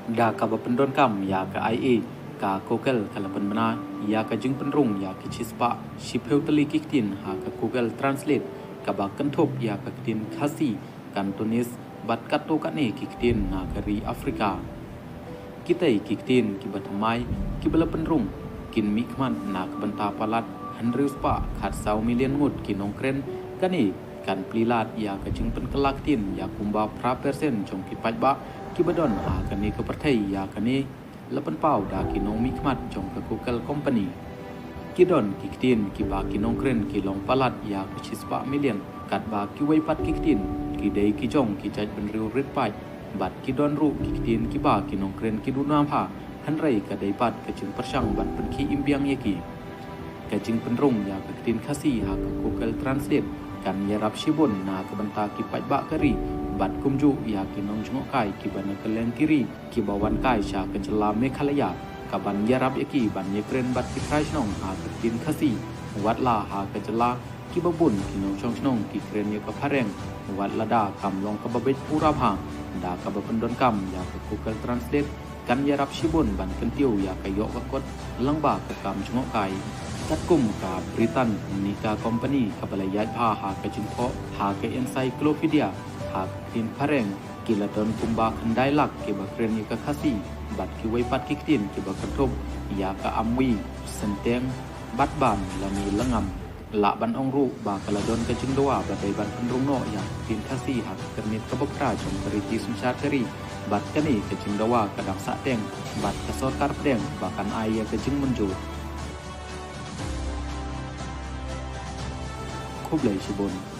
da ka ba pendon kam ya ka IA ka Google kala penmana ya ka jing penrung ya ka chispa shipeu teli kiktin ha ka Google Translate ka ba kentop ya ka kitin khasi kan tunis bat kato ka ne kiktin na kari Afrika kitai kiktin ki batamai ki bala penrung kin mikman na ka banta palat handrius pa khat sau million ngut ki nongkren kani kan plilat ya ka jing pen kelak tin ya kumba pra persen jong ki pajba ki badon ha kani ke perthai ya kani lapan pau da ki nong mikmat jong ke Google company ki don ki tin ki ba ki nongkren ki long palat ya ka chispa million kat ba ki wei pat ki tin ki dei ki jong ki jaj ben riu rit pai bat ki don ru ki tin ki ba ki nongkren ki dunam ha han rei ka dei pat ka jing persang bat pen ki imbiang ye ki ka jing penrung ya ka tin khasi ha ka Google Translate kan yarap shibun na kebanta ki pajba kari bat kumju ya ki nong jungok kai ki ban keleng kiri ki bawan kai sha ke jela Meghalaya ka ban yarap yaki ban yekren bat ki trai nong ha ke tin khasi wat la ha ke jela ki babun ki nong chong nong ki kren ye ka phareng wat lada kam long ka babet pura bha da ka ba pendon kam ya ke Google Translate kan yarap shibun ban kentiu ya ka yok ka kot lang ba ka kam jungok kaiจัดกลุ่มกับบริตันนิกาคอมพานีกับบรรยายพาหากจินเพาะหากเอ็นไซโคลพีเดียหากทินพะเรงกิลดอนคุมบาคันได้หลักเก็บเกรนยกคาซีบัดคิวยปัดกิกตินเก็บกระทบยากะอัมวีเซนเตงบัดบานและมีละงำละบันองรูบากละดอนกจิงดัวบัดใดบันพันรุงโนอย่างทินคาซีหากกระนิดกบกราจงบริจิสุชาติรีบัดกันนี่กจิงดัวกระดังสะเตงบัดกระสอดการเปงบากันไอยกจิงมันจูคุบเลยชิบน